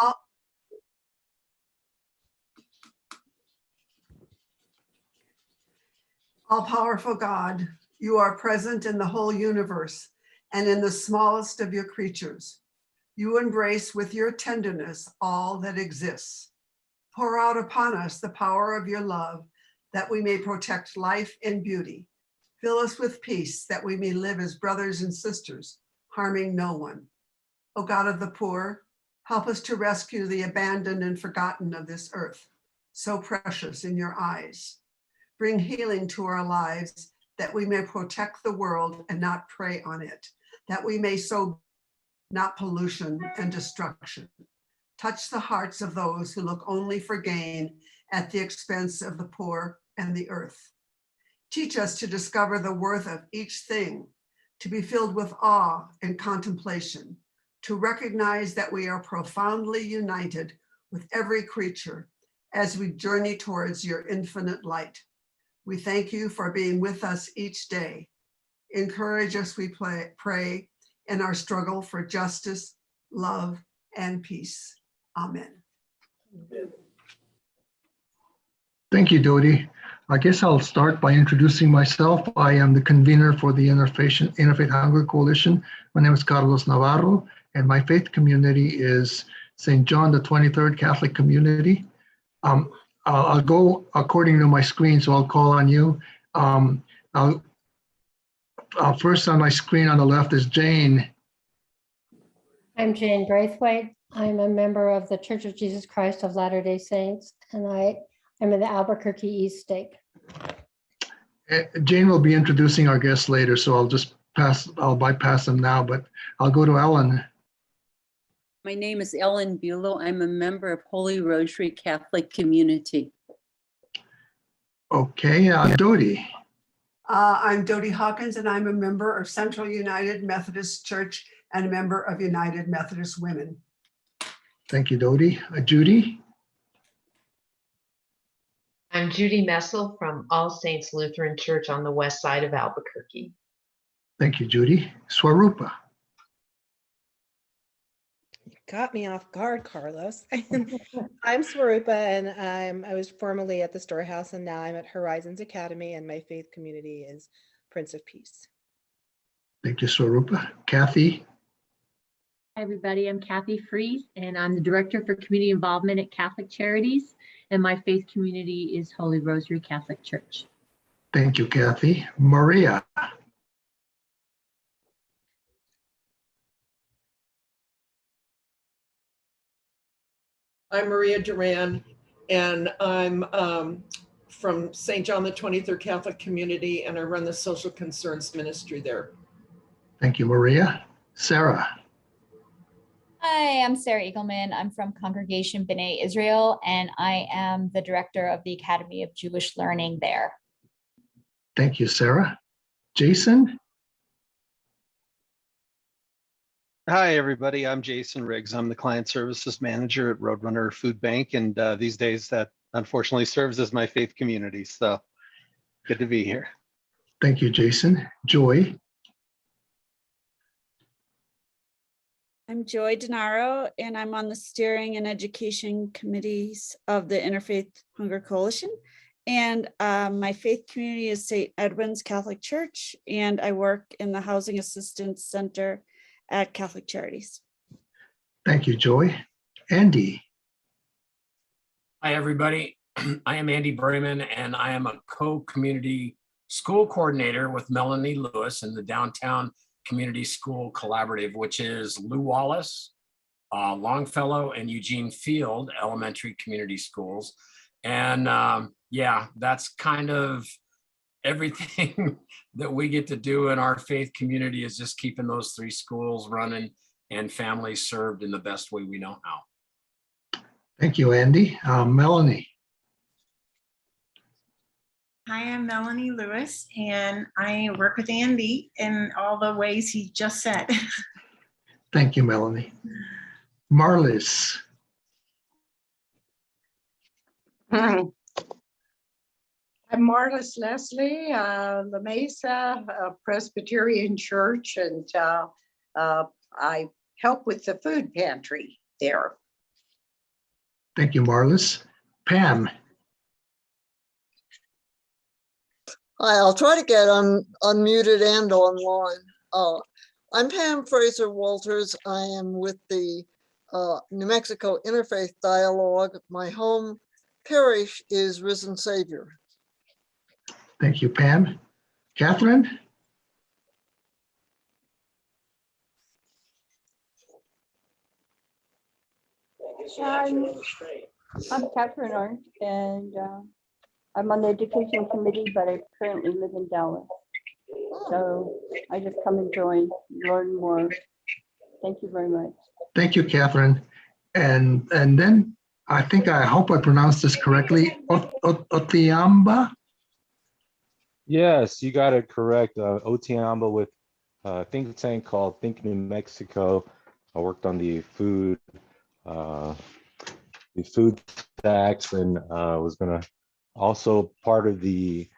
All, all-powerful God, you are present in the whole universe and in the smallest of your creatures. You embrace with your tenderness all that exists. Pour out upon us the power of your love that we may protect life and beauty. Fill us with peace that we may live as brothers and sisters, harming no one. O God of the poor, help us to rescue the abandoned and forgotten of this earth, so precious in your eyes. Bring healing to our lives that we may protect the world and not prey on it, that we may sow not pollution and destruction. Touch the hearts of those who look only for gain at the expense of the poor and the earth. Teach us to discover the worth of each thing, to be filled with awe and contemplation, to recognize that we are profoundly united with every creature as we journey towards your infinite light. We thank you for being with us each day. Encourage us, we pray, in our struggle for justice, love, and peace. Amen. Thank you, Dodie. I guess I'll start by introducing myself. I am the convener for the Interfaith Hunger Coalition. My name is Carlos Navarro, and my faith community is St. John the 23rd Catholic Community. I'll go according to my screen, so I'll call on you. First on my screen on the left is Jane. I'm Jane Braithwaite. I'm a member of the Church of Jesus Christ of Latter-day Saints, and I am in the Albuquerque East Stake. Jane will be introducing our guests later, so I'll bypass them now, but I'll go to Ellen. My name is Ellen Bulow. I'm a member of Holy Rosary Catholic Community. Okay, Dodie. I'm Dodie Hawkins, and I'm a member of Central United Methodist Church and a member of United Methodist Women. Thank you, Dodie. Judy. I'm Judy Messel from All Saints Lutheran Church on the west side of Albuquerque. Thank you, Judy. Swarupa. You caught me off guard, Carlos. I'm Swarupa, and I was formerly at the Storehouse, and now I'm at Horizons Academy, and my faith community is Prince of Peace. Thank you, Swarupa. Kathy. Hi, everybody. I'm Kathy Fries, and I'm the Director for Community Involvement at Catholic Charities, and my faith community is Holy Rosary Catholic Church. Thank you, Kathy. Maria. I'm Maria Duran, and I'm from St. John the 23rd Catholic Community, and I run the Social Concerns Ministry there. Thank you, Maria. Sarah. Hi, I'm Sarah Eagleman. I'm from Congregation B'nai Israel, and I am the director of the Academy of Jewish Learning there. Thank you, Sarah. Jason. Hi, everybody. I'm Jason Riggs. I'm the Client Services Manager at Roadrunner Food Bank, and these days that unfortunately serves as my faith community. So good to be here. Thank you, Jason. Joy. I'm Joy Denaro, and I'm on the steering and education committees of the Interfaith Hunger Coalition. And my faith community is St. Edwin's Catholic Church, and I work in the Housing Assistance Center at Catholic Charities. Thank you, Joy. Andy. Hi, everybody. I am Andy Brayman, and I am a co-community school coordinator with Melanie Lewis in the Downtown Community School Collaborative, which is Lou Wallace, Longfellow, and Eugene Field Elementary Community Schools. And yeah, that's kind of everything that we get to do in our faith community, is just keeping those three schools running and families served in the best way we know how. Thank you, Andy. Melanie. Hi, I'm Melanie Lewis, and I work with Andy in all the ways he just said. Thank you, Melanie. Marlis. Hi. I'm Marlis Leslie, La Mesa Presbyterian Church, and I help with the food pantry there. Thank you, Marlis. Pam. Hi, I'll try to get unmuted and online. I'm Pam Fraser Walters. I am with the New Mexico Interfaith Dialogue. My home parish is Risen Savior. Thank you, Pam. Catherine? I'm Catherine Arndt, and I'm on the education committee, but I currently live in Dallas. So I just come and join, learn more. Thank you very much. Thank you, Catherine. And then I hope I pronounced this correctly. Otiamba? Yes, you got it correct. Otiamba with a think tank called Think New Mexico. I worked on the food tax, and was gonna also part of the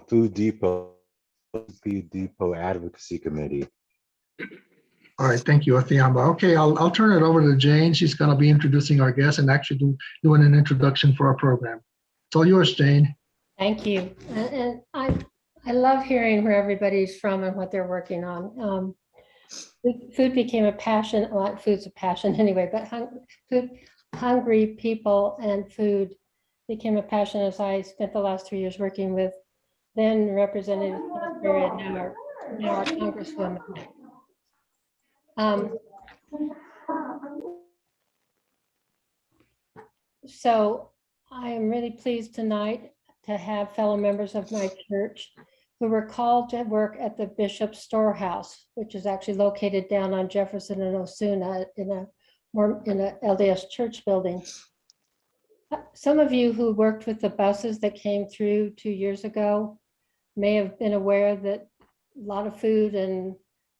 food depot advocacy committee. All right, thank you, Otiamba. Okay, I'll turn it over to Jane. She's going to be introducing our guests and actually doing an introduction for our program. It's all yours, Jane. Thank you. And I love hearing where everybody's from and what they're working on. Food became a passion. Well, food's a passion anyway, but hungry people and food became a passion as I spent the last 3 years working with then Representative Salisbury and now our Congresswoman. So I am really pleased tonight to have fellow members of my church who were called to work at the Bishops Storehouse, which is actually located down on Jefferson and Osuna in a LDS church building. Some of you who worked with the buses that came through 2 years ago may have been aware that a lot of food and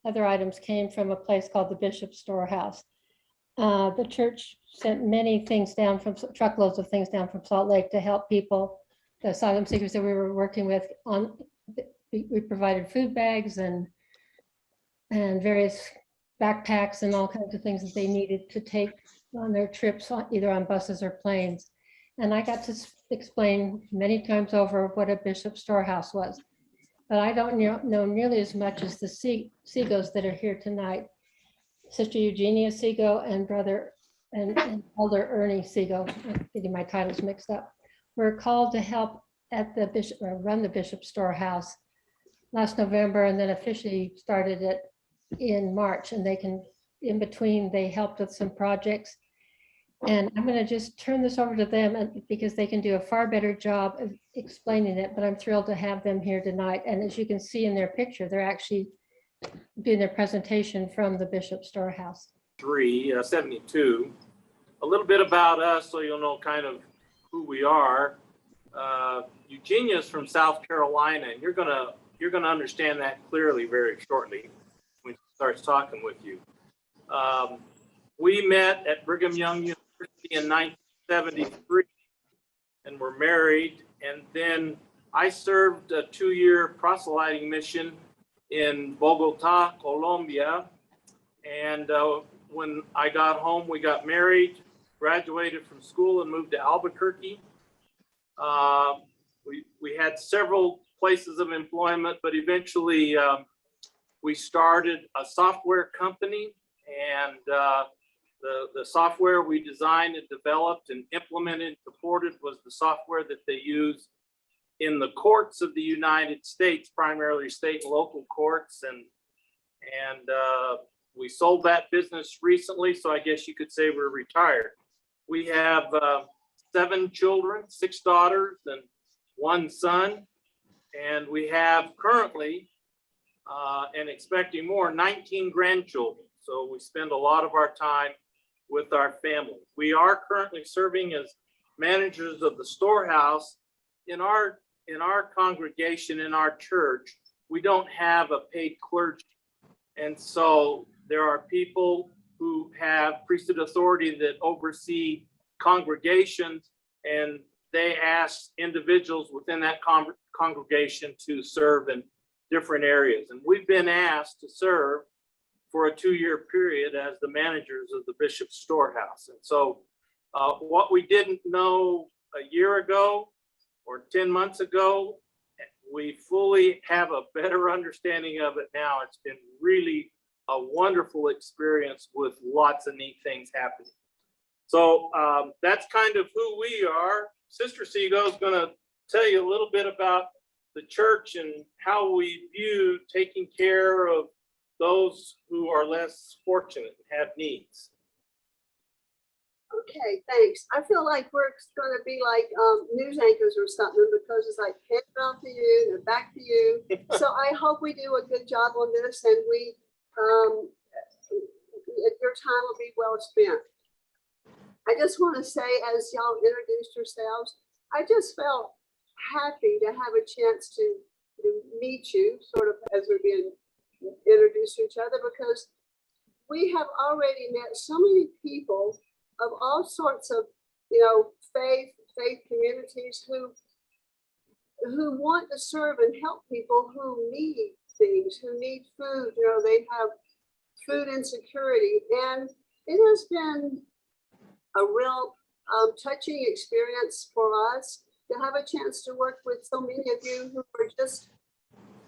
other items came from a place called the Bishops Storehouse. The church sent many things down from truckloads of things down from Salt Lake to help people, the asylum seekers that we were working with. We provided food bags and various backpacks and all kinds of things that they needed to take on their trips, either on buses or planes. And I got to explain many times over what a Bishop Storehouse was. But I don't know nearly as much as the Segos that are here tonight. Sister Eugenia Sego and brother and Elder Ernie Sego, I'm getting my titles mixed up, were called to help at the Bishop or run the Bishop Storehouse last November, and then officially started it in March. And in between, they helped with some projects. And I'm going to just turn this over to them because they can do a far better job of explaining it, but I'm thrilled to have them here tonight. And as you can see in their picture, they're actually doing their presentation from the Bishop Storehouse. 72. A little bit about us so you'll know kind of who we are. Eugenia is from South Carolina, and you're gonna understand that clearly very shortly when she starts talking with you. We met at Brigham Young University in 1973 and were married. And then I served a 2-year proselyting mission in Bogota, Colombia. And when I got home, we got married, graduated from school, and moved to Albuquerque. We had several places of employment, but eventually we started a software company, and the software we designed and developed and implemented and supported was the software that they use in the courts of the United States, primarily state and local courts. And we sold that business recently, so I guess you could say we're retired. We have 7 children, 6 daughters and 1 son. And we have currently, and expecting more, 19 grandchildren. So we spend a lot of our time with our family. We are currently serving as managers of the storehouse. In our congregation, in our church, we don't have a paid clergy. And so there are people who have priesthood authority that oversee congregations, and they ask individuals within that congregation to serve in different areas. And we've been asked to serve for a 2-year period as the managers of the Bishop's Storehouse. And so What we didn't know a year ago or 10 months ago, we fully have a better understanding of it now. It's been really a wonderful experience with lots of neat things happening. So that's kind of who we are. Sister Sego is going to tell you a little bit about the church and how we view taking care of those who are less fortunate and have needs. Okay, thanks. I feel like we're going to be like news anchors or something, because it's like hand it off to you and back to you. So I hope we do a good job on this, and we your time will be well spent. I just want to say, as y'all introduced yourselves, I just felt happy to have a chance to meet you, sort of as we're being introduced to each other, because we have already met so many people of all sorts of, faith communities who want to serve and help people who need things, who need food. They have food insecurity, and it has been a real touching experience for us to have a chance to work with so many of you who are just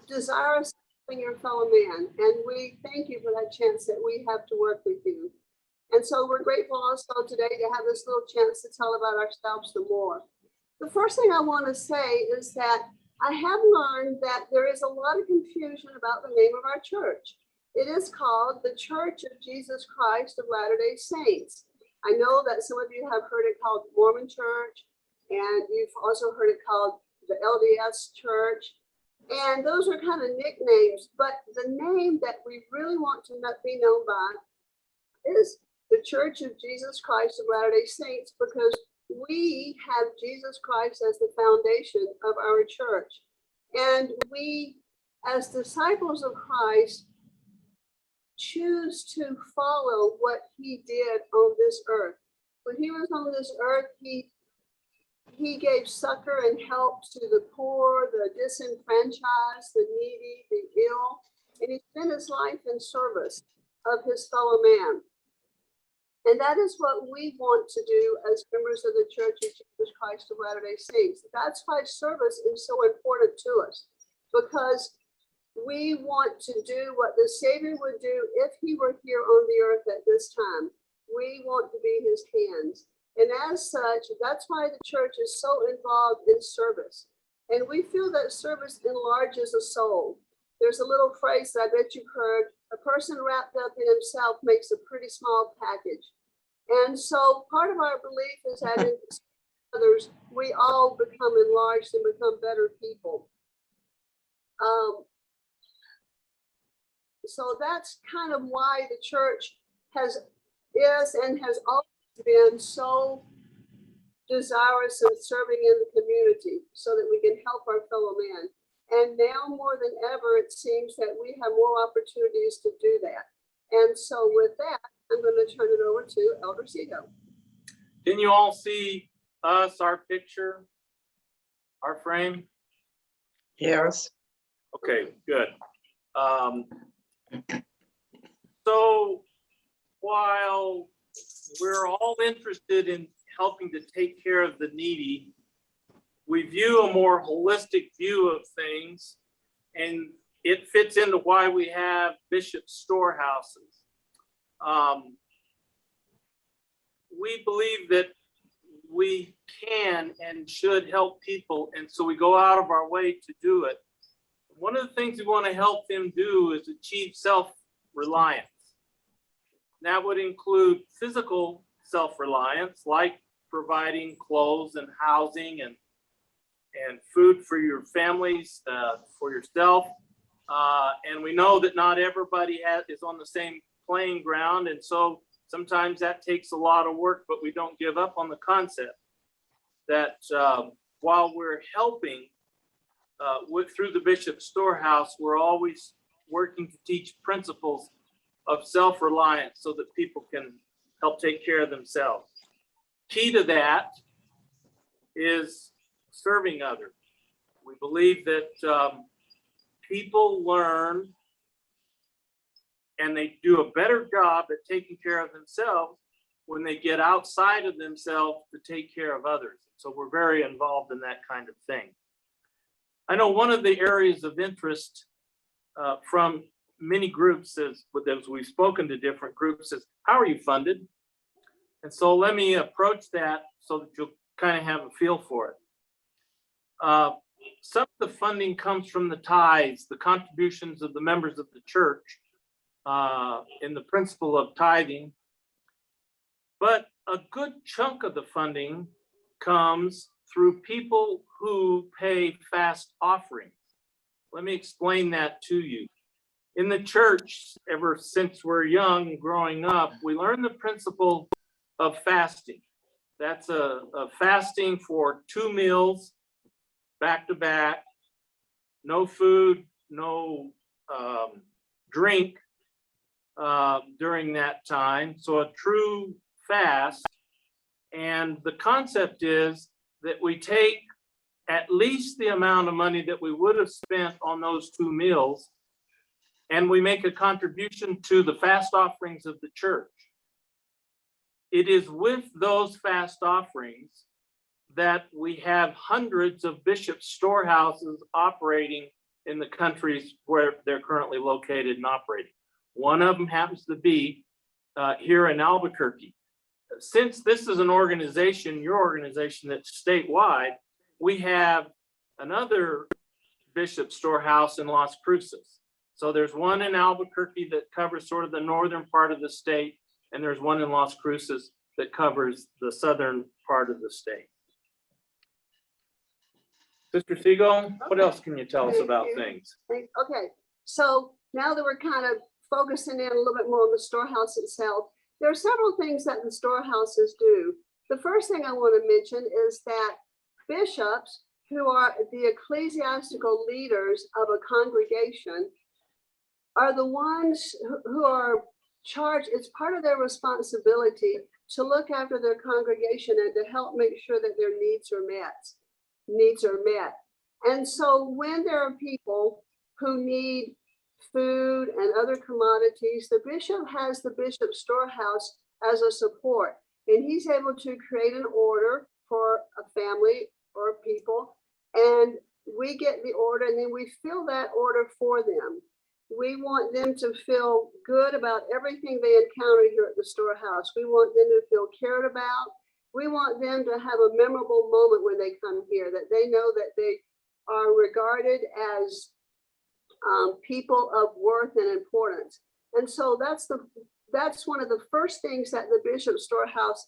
desirous of helping your fellow man. And we thank you for that chance that we have to work with you. And so we're grateful also today to have this little chance to tell about ourselves some more. The first thing I want to say is that I have learned that there is a lot of confusion about the name of our church. It is called the Church of Jesus Christ of Latter-day Saints. I know that some of you have heard it called Mormon Church, and you've also heard it called the LDS Church. And those are kind of nicknames, but the name that we really want to be known by is the Church of Jesus Christ of Latter-day Saints, because we have Jesus Christ as the foundation of our church. And we, as disciples of Christ, choose to follow what he did on this earth. When he was on this earth, he gave succor and help to the poor, the disenfranchised, the needy, the ill, and he spent his life in service of his fellow man. And that is what we want to do as members of the Church of Jesus Christ of Latter-day Saints. That's why service is so important to us, because we want to do what the Savior would do if he were here on the earth at this time. We want to be his hands. And as such, that's why the church is so involved in service. And we feel that service enlarges a soul. There's a little phrase that I bet you've heard: a person wrapped up in himself makes a pretty small package. And so part of our belief is that in others, we all become enlarged and become better people. So that's kind of why the church is and has always been so desirous of serving in the community so that we can help our fellow man. And now more than ever, it seems that we have more opportunities to do that. And so with that, I'm going to turn it over to Elder Sego. Can you all see us, our picture, our frame? Yes. Okay, good. So while we're all interested in helping to take care of the needy, we view a more holistic view of things, and it fits into why we have Bishops Storehouses. We believe that we can and should help people, and so we go out of our way to do it. One of the things we want to help them do is achieve self-reliance. That would include physical self-reliance, like providing clothes and housing and food for your families, for yourself. And we know that not everybody is on the same playing ground, and so sometimes that takes a lot of work, but we don't give up on the concept that while we're helping through the Bishops Storehouse, we're always working to teach principles of self-reliance so that people can help take care of themselves. Key to that is serving others. We believe that people learn and they do a better job at taking care of themselves when they get outside of themselves to take care of others. So we're very involved in that kind of thing. I know one of the areas of interest from many groups as we've spoken to different groups is, how are you funded? And so let me approach that so that you'll kind of have a feel for it. Some of the funding comes from the tithes, the contributions of the members of the church in the principle of tithing. But a good chunk of the funding comes through people who pay fast offerings. Let me explain that to you. In the church, ever since we're young, growing up, we learn the principle of fasting. That's a fasting for 2 meals, back to back, no food, no drink during that time. So a true fast. And the concept is that we take at least the amount of money that we would have spent on those 2 meals, and we make a contribution to the fast offerings of the church. It is with those fast offerings that we have hundreds of Bishops Storehouses operating in the countries where they're currently located and operating. One of them happens to be here in Albuquerque. Since this is an organization, your organization, that's statewide, we have another Bishop Storehouse in Las Cruces. So there's one in Albuquerque that covers sort of the northern part of the state, and there's one in Las Cruces that covers the southern part of the state. Sister Sego, what else can you tell us about things? Okay, so now that we're kind of focusing in a little bit more on the storehouse itself, there are several things that the storehouses do. The first thing I want to mention is that bishops, who are the ecclesiastical leaders of a congregation, are the ones who are charged. It's part of their responsibility to look after their congregation and to help make sure that their needs are met. And so when there are people who need food and other commodities, the bishop has the Bishop Storehouse as a support, and he's able to create an order for a family or people, and we get the order and then we fill that order for them. We want them to feel good about everything they encounter here at the storehouse. We want them to feel cared about. We want them to have a memorable moment when they come here, that they know that they are regarded as people of worth and importance. And so that's one of the first things that the Bishop Storehouse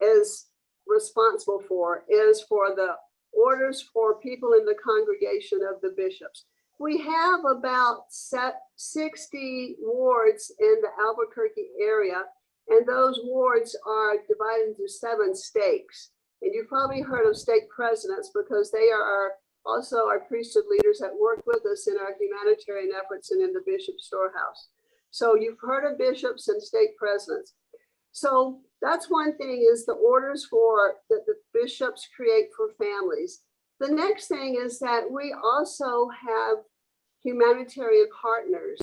is responsible for, is for the orders for people in the congregation of the bishops. We have about 60 wards in the Albuquerque area, and those wards are divided into 7 stakes. And you've probably heard of stake presidents, because they are also our priesthood leaders that work with us in our humanitarian efforts and in the Bishop Storehouse. So you've heard of bishops and stake presidents. So that's one thing, is the orders that the bishops create for families. The next thing is that we also have humanitarian partners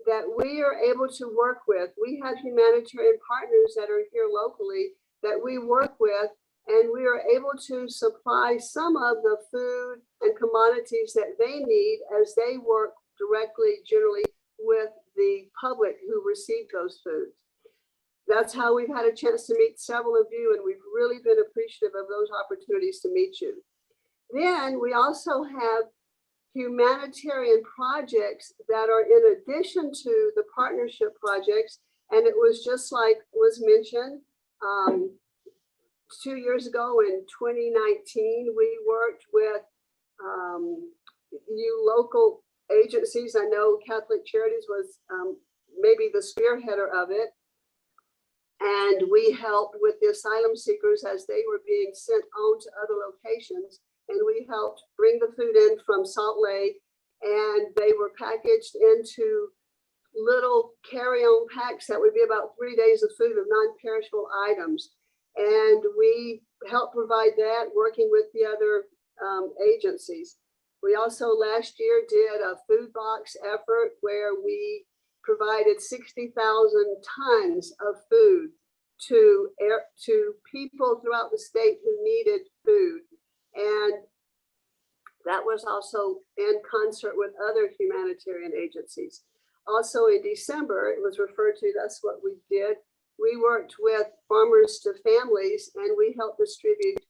that we are able to work with. We have humanitarian partners that are here locally that we work with, and we are able to supply some of the food and commodities that they need as they work directly, generally, with the public who receive those foods. That's how we've had a chance to meet several of you, and we've really been appreciative of those opportunities to meet you. Then we also have humanitarian projects that are in addition to the partnership projects. And it was just like was mentioned, 2 years ago in 2019, we worked with you local agencies. I know Catholic Charities was maybe the spearheader of it. And we helped with the asylum seekers as they were being sent on to other locations. And we helped bring the food in from Salt Lake, and they were packaged into little carry-on packs that would be about 3 days of food of non-perishable items. And we helped provide that, working with the other agencies. We also last year did a food box effort where we provided 60,000 tons of food to people throughout the state who needed food. And that was also in concert with other humanitarian agencies. Also in December, it was referred to, that's what we did. We worked with Farmers to Families, and we helped distribute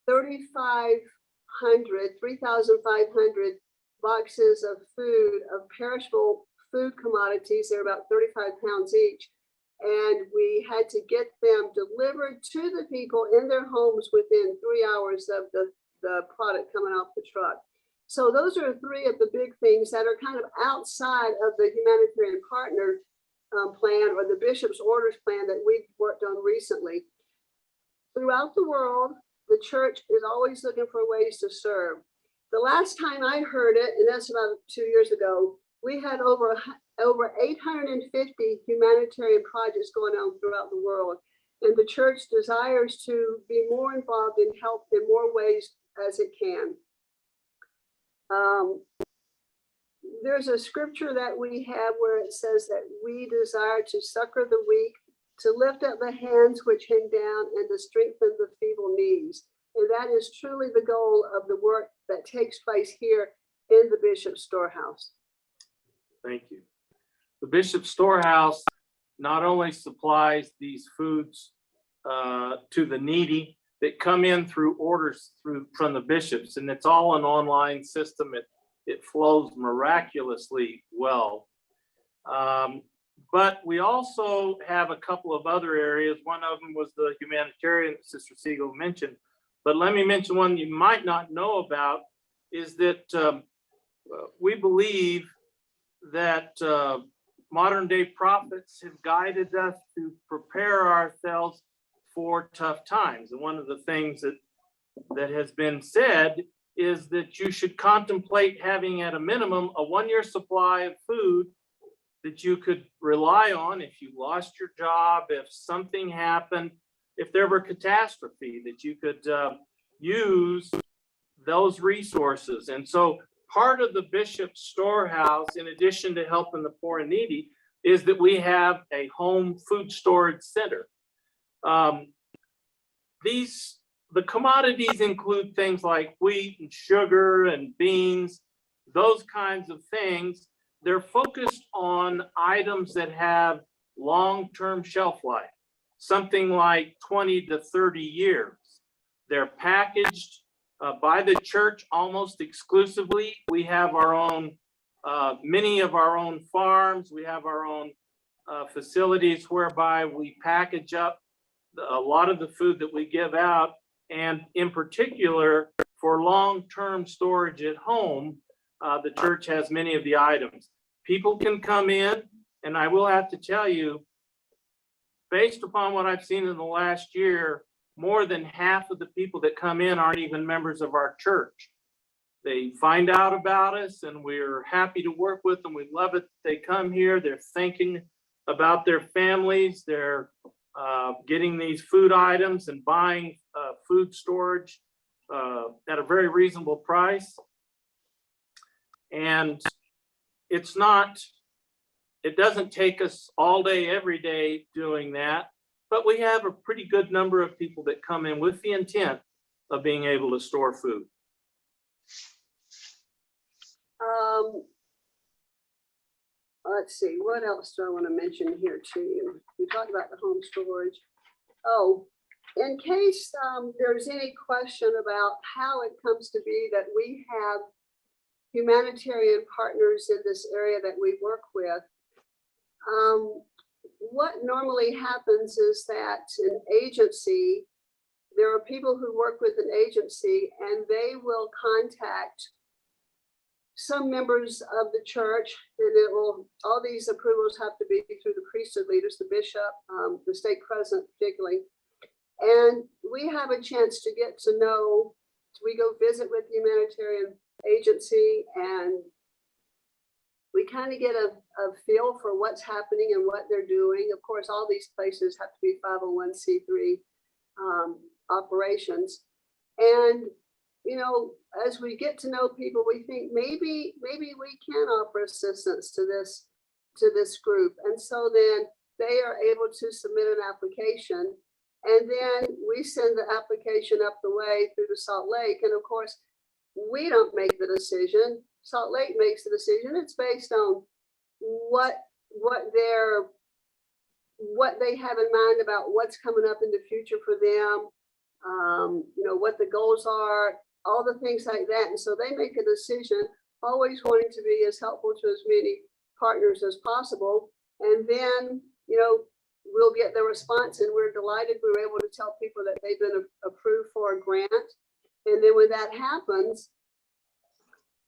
3,500 boxes of food, of perishable food commodities. They're about 35 pounds each. And we had to get them delivered to the people in their homes within 3 hours of the product coming off the truck. So those are three of the big things that are kind of outside of the Humanitarian Partner plan or the Bishop's Orders plan that we've worked on recently. Throughout the world, the church is always looking for ways to serve. The last time I heard it, and that's about 2 years ago, we had over 850 humanitarian projects going on throughout the world. And the church desires to be more involved in help in more ways as it can. There's a scripture that we have where it says that we desire to succor the weak, to lift up the hands which hang down, and to strengthen the feeble knees. And that is truly the goal of the work that takes place here in the Bishops Storehouse. Thank you. The Bishops Storehouse not only supplies these foods to the needy that come in through orders from the bishops, and it's all an online system. It flows miraculously well. But we also have a couple of other areas. One of them was the humanitarian that Sister Sego mentioned. But let me mention one you might not know about is that we believe that modern day prophets have guided us to prepare ourselves for tough times. And one of the things that has been said is that you should contemplate having at a minimum a 1-year supply of food that you could rely on if you lost your job, if something happened, if there were catastrophe, that you could use those resources. And so part of the Bishop's Storehouse, in addition to helping the poor and needy, is that we have a home food storage center. The commodities include things like wheat and sugar and beans, those kinds of things. They're focused on items that have long-term shelf life, something like 20 to 30 years. They're packaged by the church almost exclusively. We have our own, many of our own farms. We have our own facilities whereby we package up a lot of the food that we give out. And in particular, for long-term storage at home, the church has many of the items. People can come in, and I will have to tell you, based upon what I've seen in the last year, more than half of the people that come in aren't even members of our church. They find out about us, and we're happy to work with them. We love it. They come here, they're thinking about their families, they're getting these food items and buying food storage at a very reasonable price. And it doesn't take us all day, every day doing that, but we have a pretty good number of people that come in with the intent of being able to store food. Let's see, what else do I want to mention here to you? We talked about the home storage. Oh, in case there's any question about how it comes to be that we have humanitarian partners in this area that we work with, what normally happens is that an agency, there are people who work with an agency, and they will contact some members of the church, and it will, all these approvals have to be through the priesthood leaders, the bishop, the stake president particularly. And we have a chance to get to know, we go visit with the humanitarian agency, and we kind of get a feel for what's happening and what they're doing. Of course, all these places have to be 501c3 operations. And you know, as we get to know people, we think maybe we can offer assistance to to this group. And so then they are able to submit an application, and then we send the application up the way through to Salt Lake. And of course, we don't make the decision. Salt Lake makes the decision. It's based on what they have in mind about what's coming up in the future for them, you know, what the goals are, all the things like that. And so they make a decision, always wanting to be as helpful to as many partners as possible. And then, you know, we'll get the response, and we're delighted we were able to tell people that they've been approved for a grant. And then when that happens,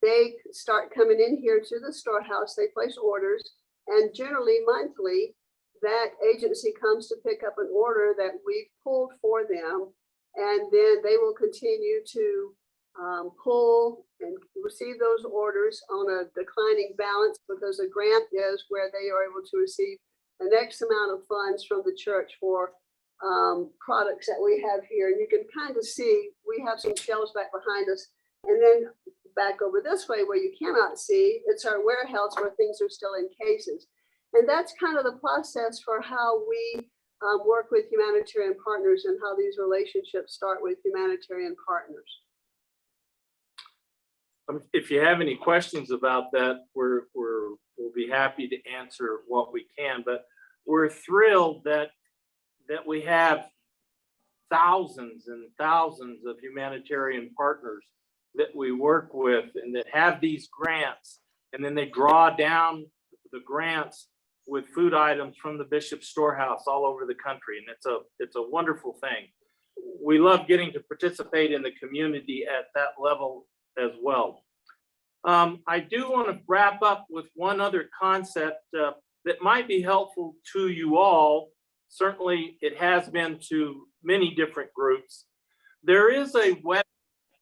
they start coming in here to the storehouse, they place orders, and generally monthly, that agency comes to pick up an order that we've pulled for them, and then they will continue to pull and receive those orders on a declining balance, because a grant is where they are able to receive an X amount of funds from the church for products that we have here. And you can kind of see, we have some shelves back behind us, and then back over this way where you cannot see, it's our warehouse where things are still in cases. And that's kind of the process for how we work with Humanitarian Partners, and how these relationships start with Humanitarian Partners. If you have any questions about that, we'll be happy to answer what we can. But we're thrilled that we have thousands and thousands of humanitarian partners that we work with, and that have these grants, and then they draw down the grants with food items from the Bishops Storehouse all over the country. And it's a wonderful thing. We love getting to participate in the community at that level as well. I do want to wrap up with one other concept that might be helpful to you all. Certainly it has been to many different groups. There is a web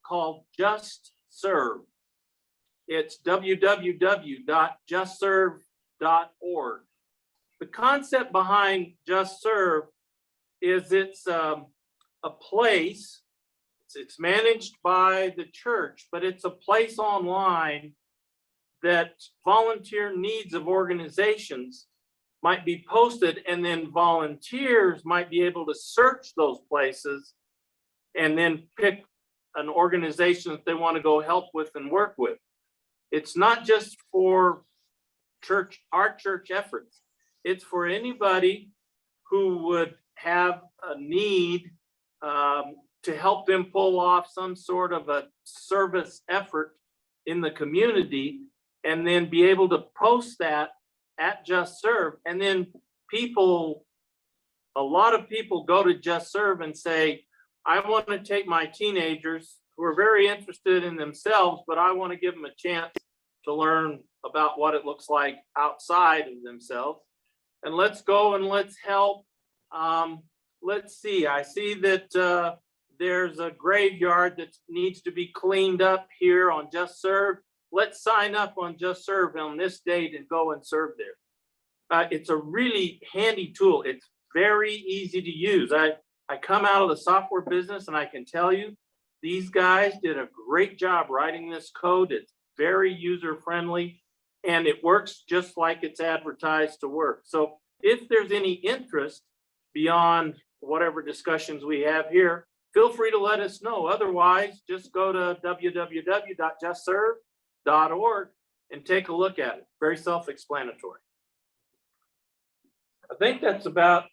called Just Serve. It's www.justserve.org. The concept behind Just Serve is it's a place, it's managed by the church, but it's a place online that volunteer needs of organizations might be posted, and then volunteers might be able to search those places and then pick an organization that they want to go help with and work with. It's not just for our church efforts. It's for anybody who would have a need to help them pull off some sort of a service effort in the community, and then be able to post that at Just Serve. And then a lot of people go to Just Serve and say, I want to take my teenagers who are very interested in themselves, but I want to give them a chance to learn about what it looks like outside of themselves. And let's go and let's help. Let's see, I see that there's a graveyard that needs to be cleaned up here on Just Serve. Let's sign up on Just Serve on this date and go and serve there. It's a really handy tool. It's very easy to use. I come out of the software business, and I can tell you, these guys did a great job writing this code. It's very user-friendly, and it works just like it's advertised to work. So if there's any interest beyond whatever discussions we have here, feel free to let us know. Otherwise, just go to www.justserve.org and take a look at it. Very self-explanatory. I think that's about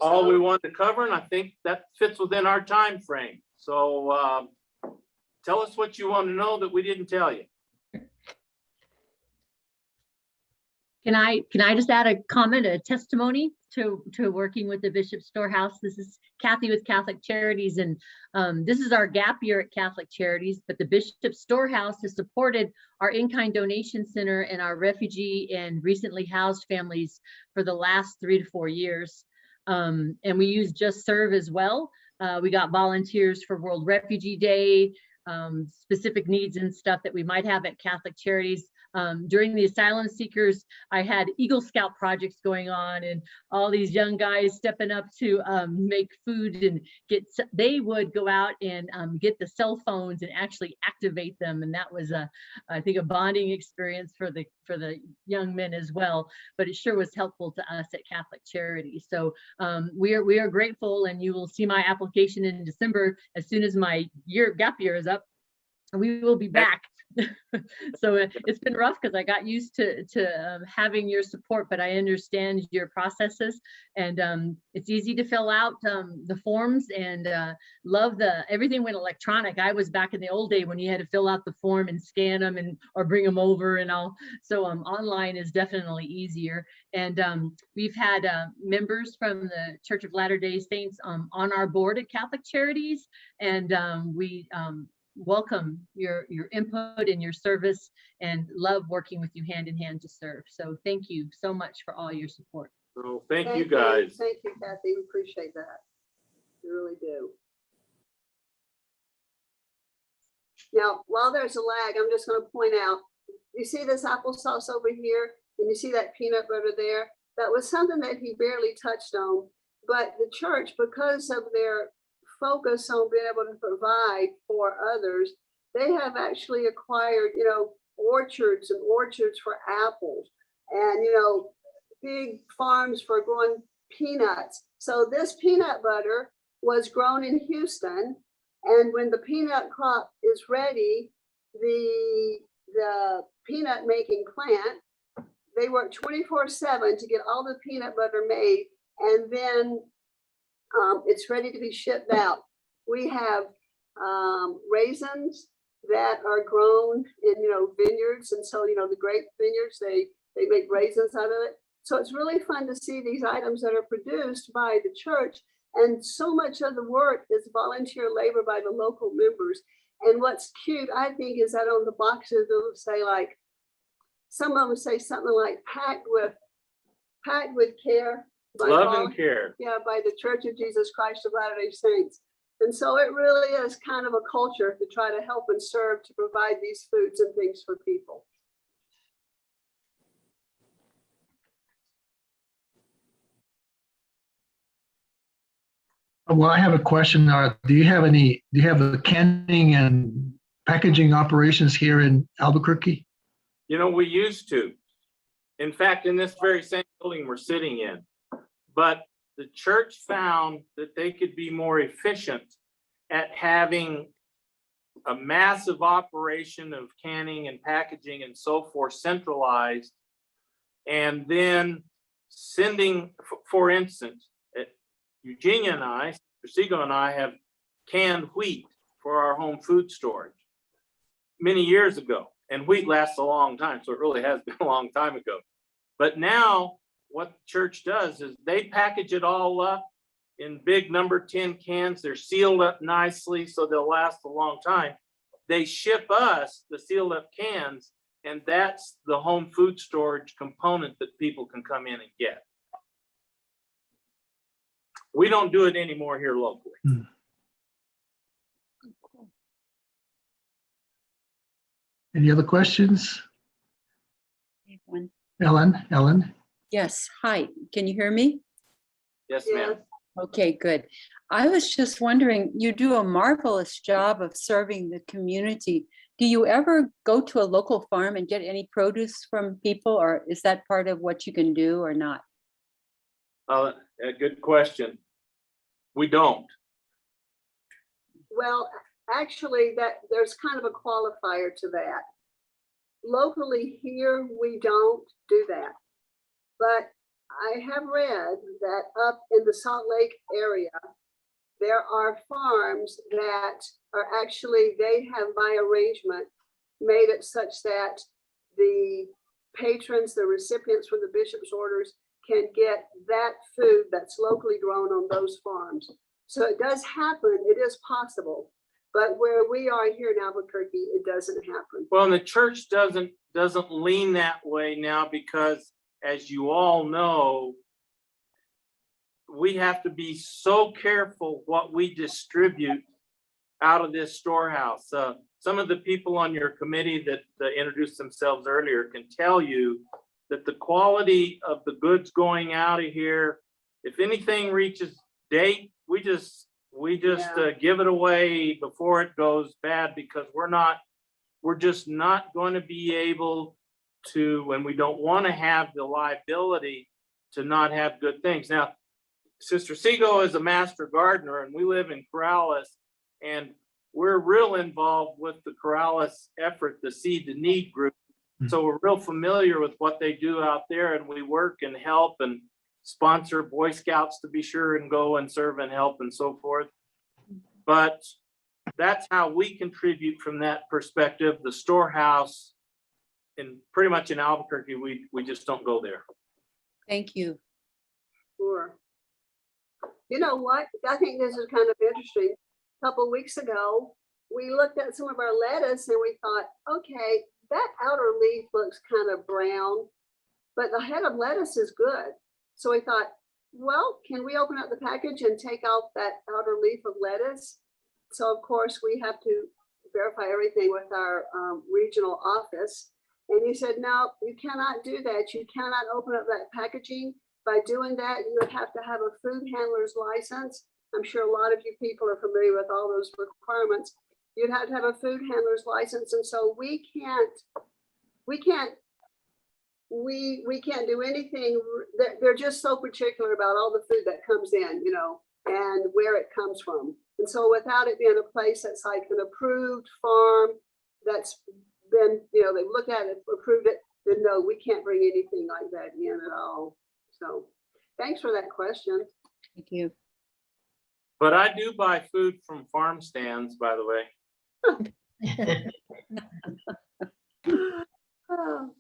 all we want to cover, and I think that fits within our time frame. So tell us what you want to know that we didn't tell you. Can I just add a comment, a testimony to working with the Bishops Storehouse? This is Kathy with Catholic Charities, and this is our gap year at Catholic Charities, but the Bishops Storehouse has supported our in-kind donation center and our refugee and recently housed families for the last 3 to 4 years. And we use Just Serve as well. We got volunteers for World Refugee Day, specific needs and stuff that we might have at Catholic Charities. During the asylum seekers, I had Eagle Scout projects going on, and all these young guys stepping up to make food and they would go out and get the cell phones and actually activate them. And that was I think a bonding experience for the young men as well, but it sure was helpful to us at Catholic Charities. So we are grateful, and you will see my application in December as soon as my gap year is up. We will be back. So it's been rough because I got used to having your support, but I understand your processes, and it's easy to fill out the forms, and love everything went electronic. I was back in the old day when you had to fill out the form and scan them or bring them over and all. So online is definitely easier. And we've had members from the Church of Latter-day Saints on our board at Catholic Charities, and we welcome your input and your service, and love working with you hand in hand to serve. So thank you so much for all your support. So thank you guys. Thank you, Kathy. We appreciate that. We really do. Now, while there's a lag, I'm just going to point out, you see this applesauce over here, and you see that peanut butter there? That was something that he barely touched on, but the church, because of their focus on being able to provide for others, they have actually acquired, orchards and orchards for apples, and, big farms for growing peanuts. So this peanut butter was grown in Houston, and when the peanut crop is ready, the peanut making plant, they work 24/7 to get all the peanut butter made, and then it's ready to be shipped out. We have raisins that are grown in vineyards, and so the grape vineyards, they make raisins out of it. So it's really fun to see these items that are produced by the church, and so much of the work is volunteer labor by the local members. And what's cute, I think, is that on the boxes they'll say, like, some of them say something like packed with care. Love and care. Yeah, by the Church of Jesus Christ of Latter-day Saints. And so it really is kind of a culture to try to help and serve to provide these foods and things for people. Well, I have a question. Do you have the canning and packaging operations here in Albuquerque? We used to. In fact, in this very same building we're sitting in. But the church found that they could be more efficient at having a massive operation of canning and packaging and so forth centralized, and then sending, for instance, Eugenia and I, Sego and I, have canned wheat for our home food storage many years ago. And wheat lasts a long time, so it really has been a long time ago. But now what the church does is they package it all up in big number 10 cans. They're sealed up nicely so they'll last a long time. They ship us the sealed up cans, and that's the home food storage component that people can come in and get. We don't do it anymore here locally. Any other questions? One. Ellen? Yes, hi, can you hear me? Yes, ma'am. Okay, good. I was just wondering, you do a marvelous job of serving the community. Do you ever go to a local farm and get any produce from people, or is that part of what you can do or not? A good question. We don't. Well, actually, there's kind of a qualifier to that. Locally here, we don't do that. But I have read that up in the Salt Lake area, there are farms that are actually, they have by arrangement made it such that the patrons, the recipients from the bishop's orders can get that food that's locally grown on those farms. So it does happen, it is possible, but where we are here in Albuquerque, it doesn't happen. Well, and the church doesn't lean that way now because, as you all know, we have to be so careful what we distribute out of this storehouse. Some of the people on your committee that introduced themselves earlier can tell you that the quality of the goods going out of here, if anything reaches date, we just give it away before it goes bad, because we're just not going to be able to, and we don't want to have the liability to not have good things. Now, Sister Sego is a master gardener, and we live in Corrales, and we're real involved with the Corrales effort, the Seed to Need group. So we're real familiar with what they do out there, and we work and help and sponsor Boy Scouts to be sure and go and serve and help and so forth. But that's how we contribute from that perspective. The storehouse, and pretty much in Albuquerque, we just don't go there. Thank you. Sure. You know what? I think this is kind of interesting. A couple of weeks ago, we looked at some of our lettuce and we thought, okay, that outer leaf looks kind of brown, but the head of lettuce is good. So we thought, well, can we open up the package and take off that outer leaf of lettuce? So of course we have to verify everything with our regional office. And he said, no, you cannot do that. You cannot open up that packaging. By doing that, you would have to have a food handler's license. I'm sure a lot of you people are familiar with all those requirements. You'd have to have a food handler's license. And so we can't do anything. They're just so particular about all the food that comes in, you know, and where it comes from. And so without it being a place that's like an approved farm that's been, you know, they've looked at it, approved it, then no, we can't bring anything like that in at all. So thanks for that question. Thank you. But I do buy food from farm stands, by the way. Oh,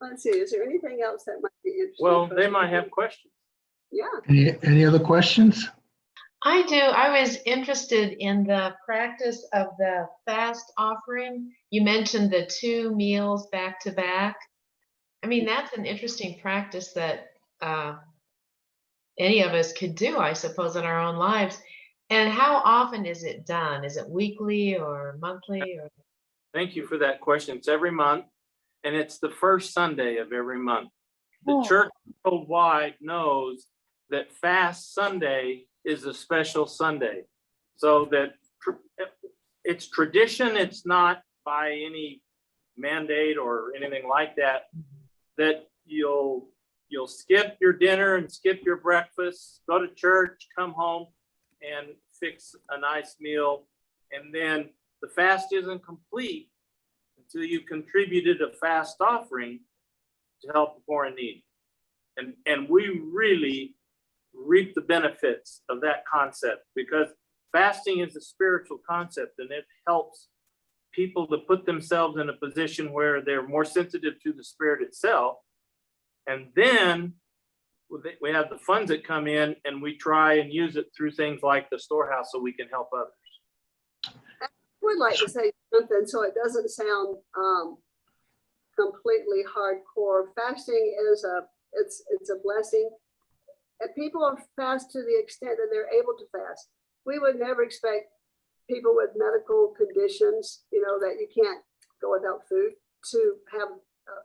let's see, is there anything else that might be interesting? Well, they might have questions. Yeah. Any other questions? I do. I was interested in the practice of the fast offering. You mentioned the 2 meals back to back. I mean, that's an interesting practice that any of us could do, I suppose, in our own lives. And how often is it done? Is it weekly or monthly? Or? Thank you for that question. It's every month, and it's the first Sunday of every month. The church worldwide knows that Fast Sunday is a special Sunday. So that it's tradition, it's not by any mandate or anything like that, that you'll skip your dinner and skip your breakfast, go to church, come home and fix a nice meal. And then the fast isn't complete until you contributed a fast offering to help the poor in need. And we really reap the benefits of that concept, because fasting is a spiritual concept, and it helps people to put themselves in a position where they're more sensitive to the Spirit itself. And then we have the funds that come in, and we try and use it through things like the storehouse so we can help others. I would like to say something so it doesn't sound completely hardcore. Fasting is it's a blessing. And people fast to the extent that they're able to fast. We would never expect people with medical conditions, you know, that you can't go without food, to have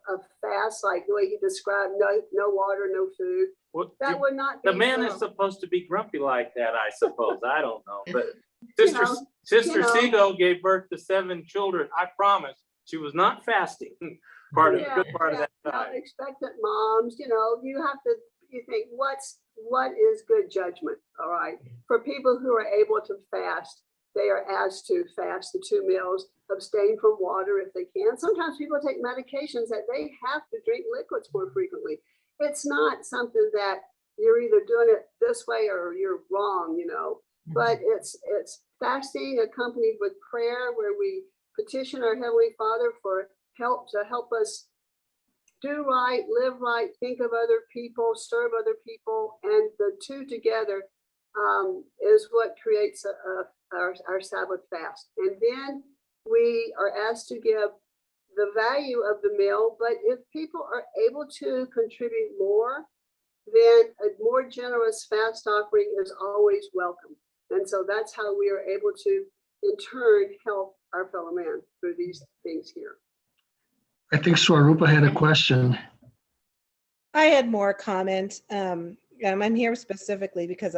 a fast like the way he described, no water, no food. Well, that would not be the man is supposed to be grumpy like that, I suppose. I don't know. But Sister Sego gave birth to 7 children. I promise she was not fasting. Good part of that time. Expectant moms, you know, you think what is good judgment? All right. For people who are able to fast, they are asked to fast the 2 meals, abstain from water if they can. Sometimes people take medications that they have to drink liquids more frequently. It's not something that you're either doing it this way or you're wrong, you know, but it's fasting accompanied with prayer, where we petition our Heavenly Father for help to help us do right, live right, think of other people, serve other people, and the 2 together is what creates our Sabbath fast. And then we are asked to give the value of the meal, but if people are able to contribute more, then a more generous fast offering is always welcome. And so that's how we are able to, in turn, help our fellow man through these things here. I think Swarupa had a question. I had more comment. I'm here specifically because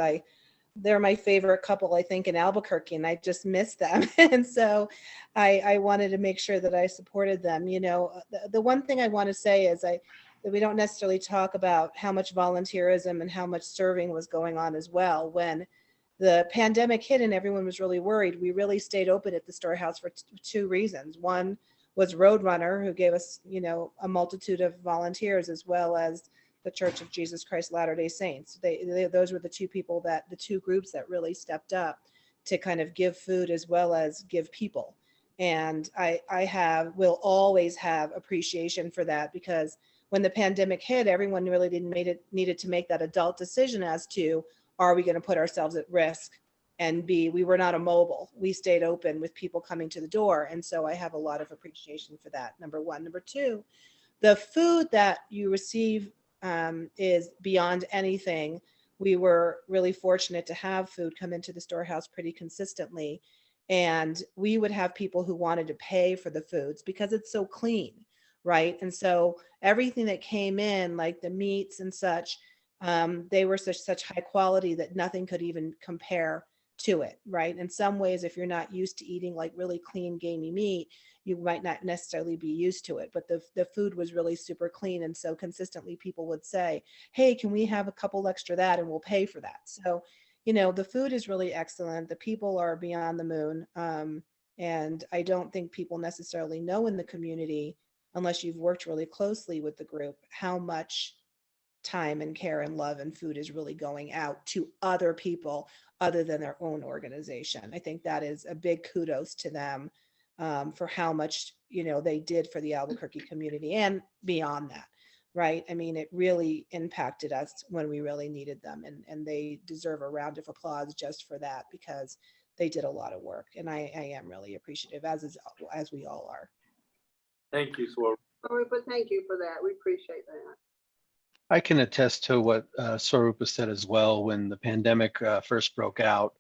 they're my favorite couple, I think, in Albuquerque, and I just miss them. And so I wanted to make sure that I supported them. You know, the one thing I want to say is that we don't necessarily talk about how much volunteerism and how much serving was going on as well. When the pandemic hit and everyone was really worried, we really stayed open at the storehouse for two reasons. One was Roadrunner, who gave us, you know, a multitude of volunteers, as well as the Church of Jesus Christ Latter-day Saints. Those were the two groups that really stepped up to kind of give food as well as give people. And I will always have appreciation for that, because when the pandemic hit, everyone really needed to make that adult decision as to, are we going to put ourselves at risk? And we were not immobile. We stayed open with people coming to the door. And so I have a lot of appreciation for that, number one. Number two, the food that you receive is beyond anything. We were really fortunate to have food come into the storehouse pretty consistently. And we would have people who wanted to pay for the foods because it's so clean, right? And so everything that came in, like the meats and such, they were such high quality that nothing could even compare to it, right? In some ways, if you're not used to eating like really clean, gamey meat, you might not necessarily be used to it, but the food was really super clean. And so consistently people would say, hey, can we have a couple extra of that, and we'll pay for that. So, you know, the food is really excellent. The people are beyond the moon. And I don't think people necessarily know in the community, unless you've worked really closely with the group, how much time and care and love and food is really going out to other people other than their own organization. I think that is a big kudos to them for how much, you know, they did for the Albuquerque community and beyond that, right? I mean, it really impacted us when we really needed them, and they deserve a round of applause just for that, because they did a lot of work, and I am really appreciative, as we all are. Thank you, Swarupa. But thank you for that. We appreciate that. I can attest to what Swarupa said as well. When the pandemic first broke out,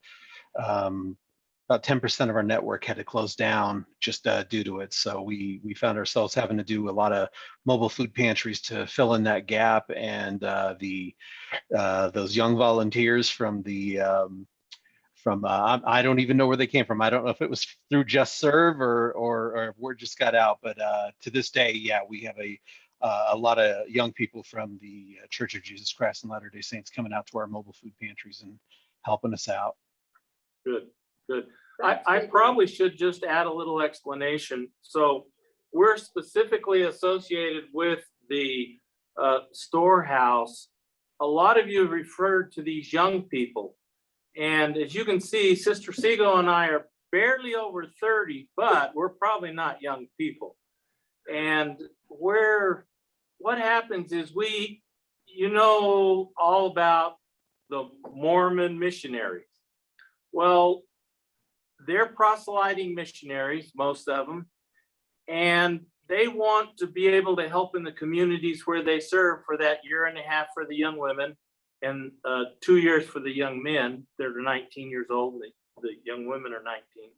about 10% of our network had to close down just due to it. So we found ourselves having to do a lot of mobile food pantries to fill in that gap. And those young volunteers from I don't even know where they came from. I don't know if it was through Just Serve or word just got out. But to this day, yeah, we have a lot of young people from the Church of Jesus Christ and Latter-day Saints coming out to our mobile food pantries and helping us out. Good, good. I probably should just add a little explanation. So we're specifically associated with the storehouse. A lot of you have referred to these young people. And as you can see, Sister Sego and I are barely over 30, but we're probably not young people. And what happens is you know all about the Mormon missionaries. Well, they're proselyting missionaries, most of them, and they want to be able to help in the communities where they serve for that year and a half for the young women and 2 years for the young men. They're 19 years old. The young women are 19.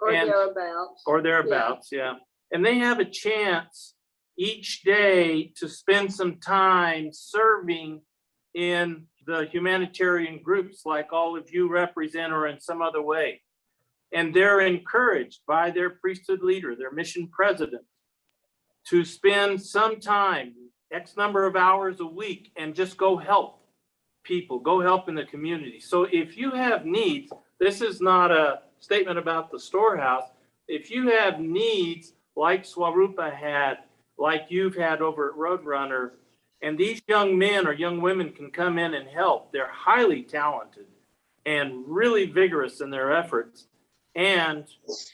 Or thereabouts. Or thereabouts, yeah. And they have a chance each day to spend some time serving in the humanitarian groups like all of you represent, or in some other way. And they're encouraged by their priesthood leader, their mission president, to spend some time, X number of hours a week, and just go help people, go help in the community. So if you have needs, this is not a statement about the storehouse. If you have needs like Swarupa had, like you've had over at Roadrunner, and these young men or young women can come in and help. They're highly talented and really vigorous in their efforts. And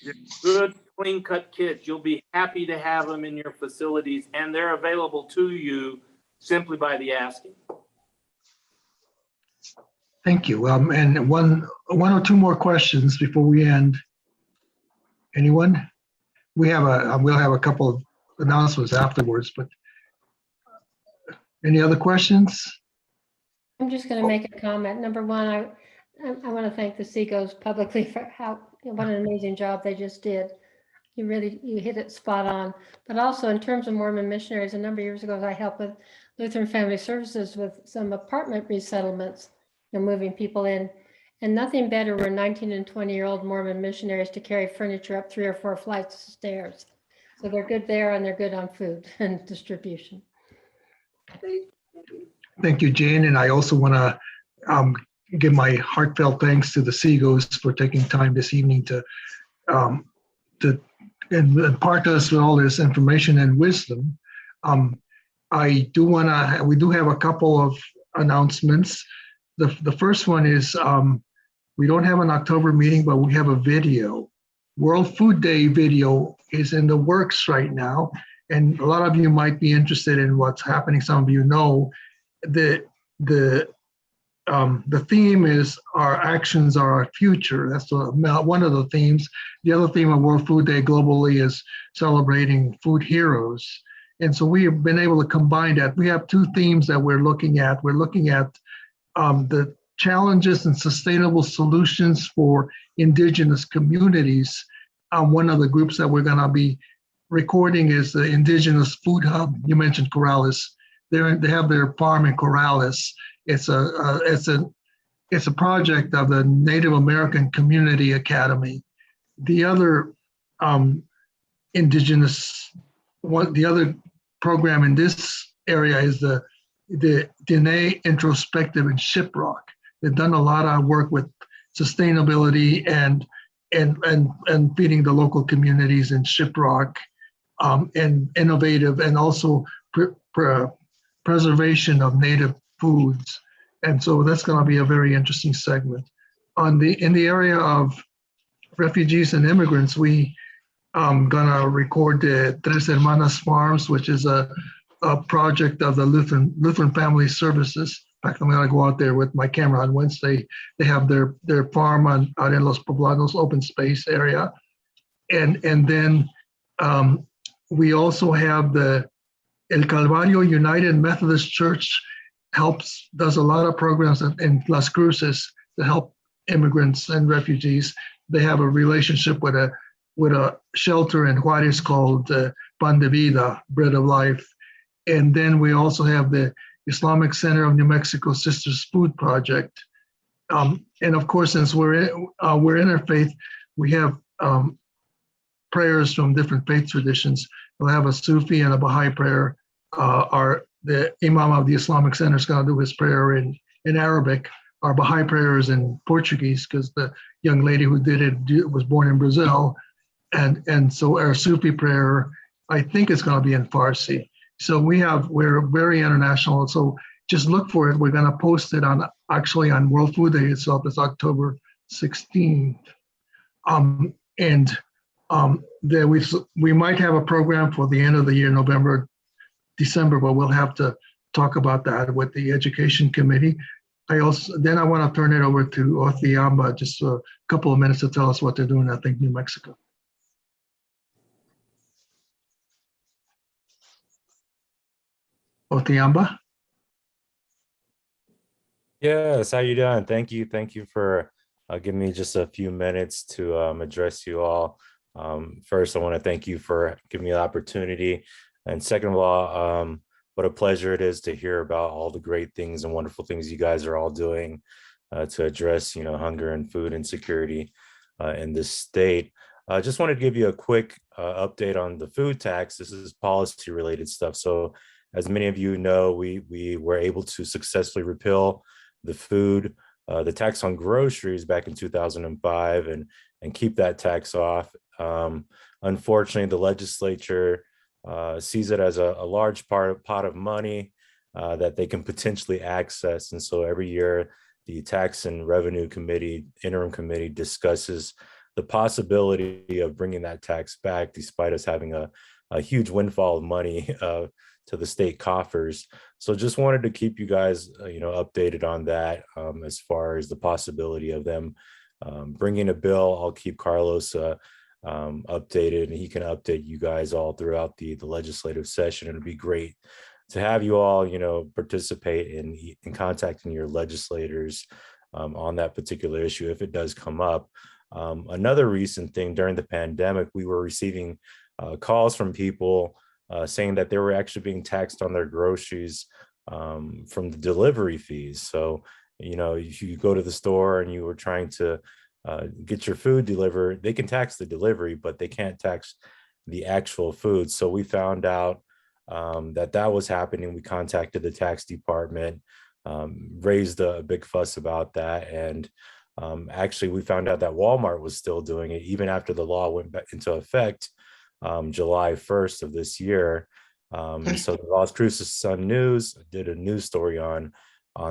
they're good, clean-cut kids. You'll be happy to have them in your facilities, and they're available to you simply by the asking. Thank you. And one or two more questions before we end. Anyone? We'll have a couple of announcements afterwards, but any other questions? I'm just going to make a comment. Number one, I want to thank the Segos publicly for what an amazing job they just did. You hit it spot on. But also in terms of Mormon missionaries, a number of years ago, I helped with Lutheran Family Services with some apartment resettlements and moving people in. And nothing better were 19 and 20-year-old Mormon missionaries to carry furniture up 3 or 4 flights of stairs. So they're good there and they're good on food and distribution. Thank you, Jane. And I also want to give my heartfelt thanks to the Segos for taking time this evening to impart us with all this information and wisdom. We do have a couple of announcements. The first one is we don't have an October meeting, but we have a video. World Food Day video is in the works right now. And a lot of you might be interested in what's happening. Some of you know the theme is our actions are our future. That's one of the themes. The other theme of World Food Day globally is celebrating food heroes. And so we have been able to combine that. We have 2 themes that we're looking at. We're looking at the challenges and sustainable solutions for indigenous communities. One of the groups that we're going to be recording is the Indigenous Food Hub. You mentioned Corrales. They have their farm in Corrales. It's a project of the Native American Community Academy. The other the other program in this area is the Dene Introspective in Shiprock. They've done a lot of work with sustainability and feeding the local communities in Shiprock, and innovative, and also preservation of native foods. And so that's going to be a very interesting segment. In the area of refugees and immigrants, we gonna record the Tres Hermanas Farms, which is a project of the Lutheran Family Services. In fact, I'm gonna go out there with my camera on Wednesday. They have their farm out in Los Poblanos open space area. And then we also have the El Calvario United Methodist Church does a lot of programs in Las Cruces to help immigrants and refugees. They have a relationship with a shelter in Juarez called Pan de Vida, Bread of Life. And then we also have the Islamic Center of New Mexico Sisters Food Project. And of course, since we're interfaith, we have prayers from different faith traditions. We'll have a Sufi and a Baha'i prayer. The Imam of the Islamic Center is going to do his prayer in Arabic. Our Baha'i prayer is in Portuguese because the young lady who did it was born in Brazil. And so our Sufi prayer, I think it's going to be in Farsi. So we're very international. So just look for it. We're going to post it on World Food Day itself. It's October 16th. We might have a program for the end of the year, November, December, but we'll have to talk about that with the Education Committee. I want to turn it over to Othiamba just a couple of minutes to tell us what they're doing, I think, New Mexico. Othiamba? Yes, how you doing? Thank you for giving me just a few minutes to address you all. First, I want to thank you for giving me the opportunity. And second of all, what a pleasure it is to hear about all the great things and wonderful things you guys are all doing to address, hunger and food insecurity in this state. I just wanted to give you a quick update on the food tax. This is policy related stuff. So as many of you know, we were able to successfully repeal the tax on groceries back in 2005 and keep that tax off. Unfortunately, the legislature sees it as a large pot of money that they can potentially access. And so every year, the Tax and Revenue Committee, interim committee, discusses the possibility of bringing that tax back, despite us having a huge windfall of money to the state coffers. So just wanted to keep you guys, updated on that as far as the possibility of them bringing a bill. I'll keep Carlos updated, and he can update you guys all throughout the legislative session. It'd be great to have you all, participate in contacting your legislators on that particular issue if it does come up. Another recent thing during the pandemic, we were receiving calls from people saying that they were actually being taxed on their groceries from the delivery fees. So, you know, if you go to the store and you were trying to get your food delivered, they can tax the delivery, but they can't tax the actual food. So we found out that was happening. We contacted the tax department, raised a big fuss about that. And actually, we found out that Walmart was still doing it even after the law went back into effect July 1st of this year. So the Las Cruces Sun News did a news story on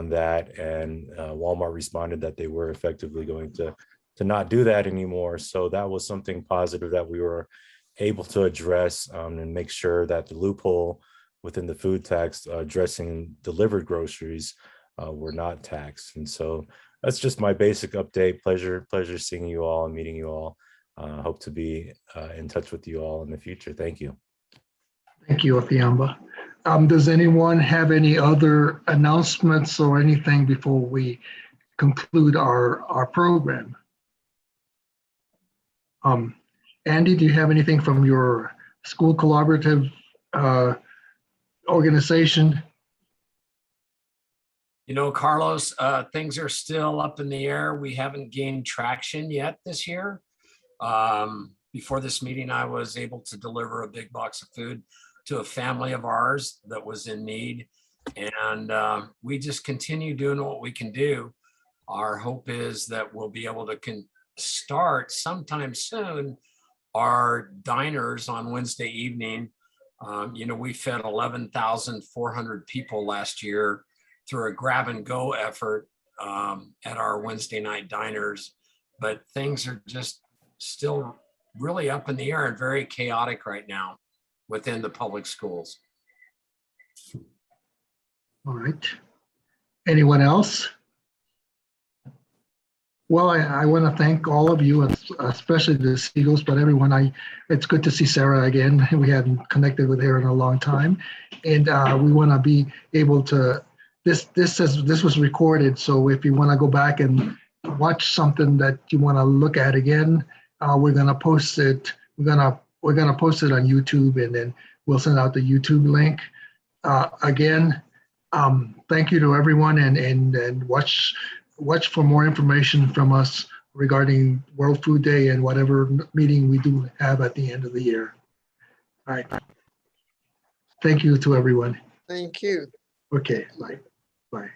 that, and Walmart responded that they were effectively going to not do that anymore. So that was something positive that we were able to address and make sure that the loophole within the food tax addressing delivered groceries were not taxed. And so that's just my basic update. Pleasure seeing you all and meeting you all. Hope to be in touch with you all in the future. Thank you. Thank you, Athiamba. Does anyone have any other announcements or anything before we conclude our program? Andy, do you have anything from your school collaborative organization? You know, Carlos, things are still up in the air. We haven't gained traction yet this year. Before this meeting, I was able to deliver a big box of food to a family of ours that was in need. And we just continue doing what we can do. Our hope is that we'll be able to start sometime soon our diners on Wednesday evening. You know, we fed 11,400 people last year through a grab and go effort at our Wednesday night diners, but things are just still really up in the air and very chaotic right now within the public schools. All right. Anyone else? Well, I want to thank all of you, especially the Segos, but everyone. It's good to see Sarah again. We hadn't connected with her in a long time, and we want to be able to. This was recorded, so if you want to go back and watch something that you want to look at again, we're gonna post it. We're gonna post it on YouTube, and then we'll send out the YouTube link. Again, thank you to everyone, and watch for more information from us regarding World Food Day and whatever meeting we do have at the end of the year. All right. Thank you to everyone. Thank you. Okay, bye. Bye.